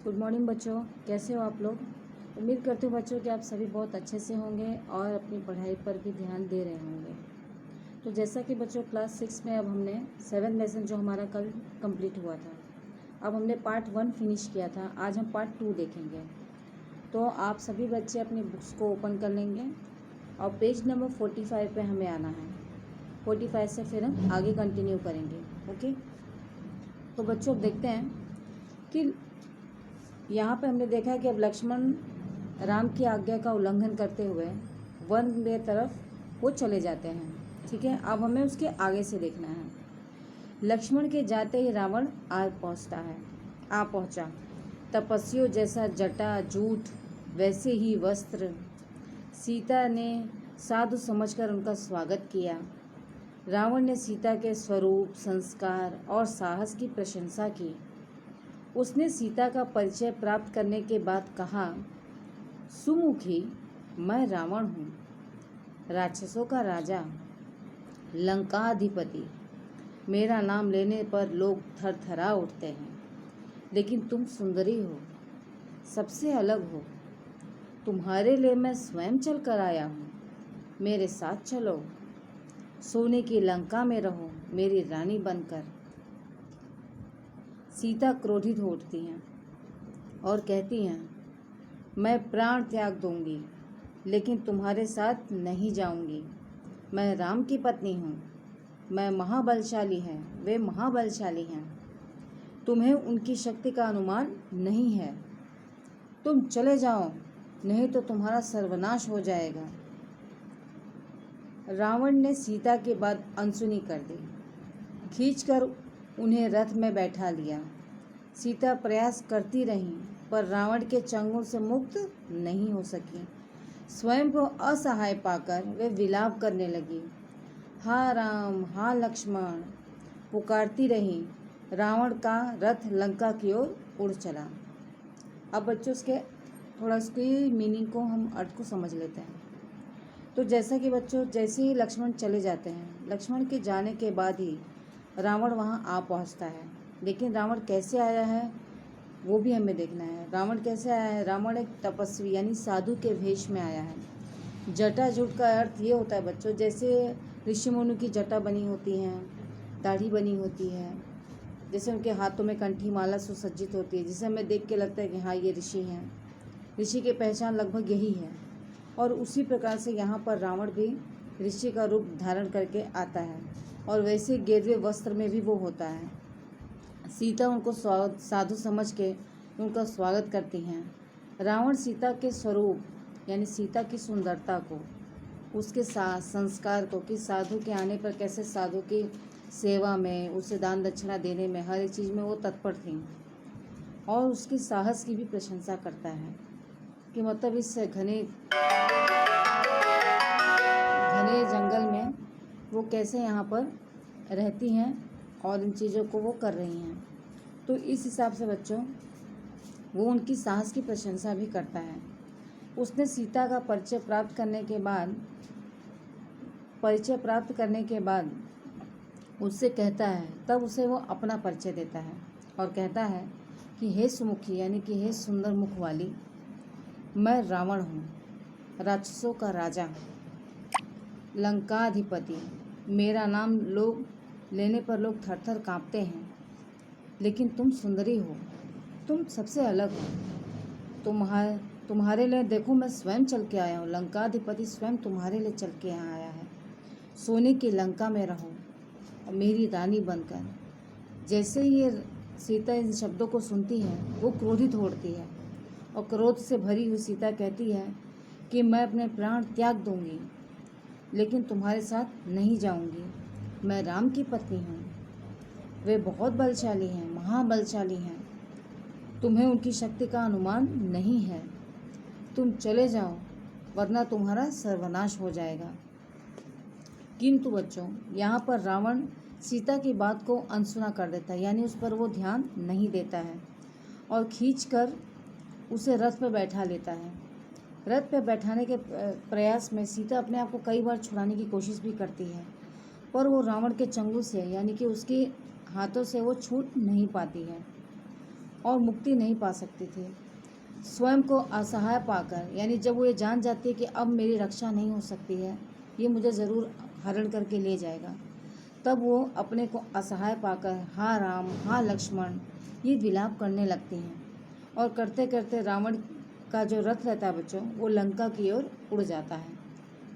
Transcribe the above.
Good morning बच्चों, कैसे हो आप लोग। उम्मीद करती हूँ बच्चों कि आप सभी बहुत अच्छे से होंगे और अपनी पढ़ाई पर भी ध्यान दे रहे होंगे। तो जैसा कि बच्चों क्लास 6 में अब हमने 7 लेसन जो हमारा कल कंप्लीट हुआ था, अब हमने पार्ट 1 फिनिश किया था। आज हम पार्ट 2 देखेंगे। तो आप सभी बच्चे अपनी बुक्स को ओपन कर लेंगे और पेज नंबर 45 पे हमें आना है। 45 से फिर हम आगे कंटिन्यू करेंगे। ओके, तो बच्चों अब देखते हैं कि यहाँ पे हमने देखा है कि अब लक्ष्मण राम की आज्ञा का उल्लंघन करते हुए वन के तरफ वो चले जाते हैं। ठीक है, अब हमें उसके आगे से देखना है। लक्ष्मण के जाते ही रावण आ पहुँचा। तपस्वियों जैसा जटा जूठ वैसे ही वस्त्र। सीता ने साधु समझकर उनका स्वागत किया। रावण ने सीता के स्वरूप, संस्कार और साहस की प्रशंसा की। उसने सीता का परिचय प्राप्त करने के बाद कहा, सुमुखी, मैं रावण हूँ, राक्षसों का राजा, लंकाधिपति। मेरा नाम लेने पर लोग थरथरा उठते हैं। लेकिन तुम सुंदरी हो, सबसे अलग हो। तुम्हारे लिए मैं स्वयं चल कर आया हूँ। मेरे साथ चलो, सोने की लंका में रहो मेरी रानी बनकर। सीता क्रोधित हो उठती हैं और कहती हैं, मैं प्राण त्याग दूंगी, लेकिन तुम्हारे साथ नहीं जाऊंगी। मैं राम की पत्नी हूँ। मैं महाबलशाली है, वे महाबलशाली हैं। तुम्हें उनकी शक्ति का अनुमान नहीं है। तुम चले जाओ, नहीं तो तुम्हारा सर्वनाश हो जाएगा। रावण ने सीता की बात अनसुनी कर दी। खींचकर उन्हें रथ में बैठा लिया। सीता प्रयास करती रहीं, पर रावण के चंगुल से मुक्त नहीं हो सकी। स्वयं को असहाय पाकर वे विलाप करने लगी। हा राम, हा लक्ष्मण पुकारती रहीं। रावण का रथ लंका की ओर उड़ चला। अब बच्चों थोड़ा उसकी मीनिंग को, हम अर्थ को समझ लेते हैं। तो जैसा कि बच्चों, जैसे ही लक्ष्मण चले जाते हैं, लक्ष्मण के जाने के बाद ही रावण वहाँ आ पहुँचता है। लेकिन रावण कैसे आया है वो भी हमें देखना है। रावण कैसे आया है? रावण एक तपस्वी यानी साधु के वेश में आया है। जटाजूट का अर्थ ये होता है बच्चों, जैसे ऋषि मुनि की जटा बनी होती हैं, दाढ़ी बनी होती है, जैसे उनके हाथों में कंठी माला सुसज्जित होती है, जिसे हमें देख के लगता है कि हाँ ये ऋषि हैं। ऋषि की पहचान लगभग यही है। और उसी प्रकार से यहाँ पर रावण भी ऋषि का रूप धारण करके आता है और वैसे गेरुए वस्त्र में भी वो होता है। सीता उनको साधु समझ के उनका स्वागत करती हैं। रावण सीता के स्वरूप यानी सीता की सुंदरता को, उसके संस्कार को, कि साधु के आने पर कैसे साधु की सेवा में, उसे दान दक्षिणा देने में, हर एक चीज़ में वो तत्पर थी। और उसकी साहस की भी प्रशंसा करता है कि मतलब इस घने जंगल में वो कैसे यहाँ पर रहती हैं और इन चीज़ों को वो कर रही हैं। तो इस हिसाब से बच्चों वो उनकी साहस की प्रशंसा भी करता है। उसने सीता का परिचय प्राप्त करने के बाद उससे कहता है, तब उसे वो अपना परिचय देता है और कहता है कि हे सुमुखी यानी कि हे सुंदर मुख वाली, मैं रावण हूँ, राक्षसों का राजा, लंकाधिपति। मेरा नाम लेने पर लोग थरथर कांपते हैं। लेकिन तुम सुंदरी हो, तुम सबसे अलग हो। तुम्हारे लिए देखो मैं स्वयं चल के आया हूँ। लंकाधिपति स्वयं तुम्हारे लिए चल के यहाँ आया है। सोने की लंका में रहो और मेरी रानी बनकर। जैसे ही ये सीता इन शब्दों को सुनती है वो क्रोधित हो उठती है और क्रोध से भरी हुई सीता कहती है कि मैं अपने प्राण त्याग दूंगी, लेकिन तुम्हारे साथ नहीं जाऊंगी। मैं राम की पत्नी हूँ। वे बहुत बलशाली हैं, महाबलशाली हैं। तुम्हें उनकी शक्ति का अनुमान नहीं है। तुम चले जाओ, वरना तुम्हारा सर्वनाश हो जाएगा। किंतु बच्चों यहाँ पर रावण सीता की बात को अनसुना कर देता है, यानी उस पर वो ध्यान नहीं देता है और खींचकर उसे रथ पर बैठा लेता है। रथ पर बैठाने के प्रयास में सीता अपने आप को कई बार छुड़ाने की कोशिश भी करती है, पर वो रावण के चंगुल से यानी कि उसके हाथों से वो छूट नहीं पाती है। और मुक्ति नहीं पा सकते थे। स्वयं को असहाय पाकर, यानी जब वो ये जान जाती है कि अब मेरी रक्षा नहीं हो सकती है, ये मुझे ज़रूर हरण करके ले जाएगा, तब वो अपने को असहाय पाकर हाँ राम हाँ लक्ष्मण ये विलाप करने लगती हैं। और करते करते रावण का जो रथ रहता है बच्चों, वो लंका की ओर उड़ जाता है।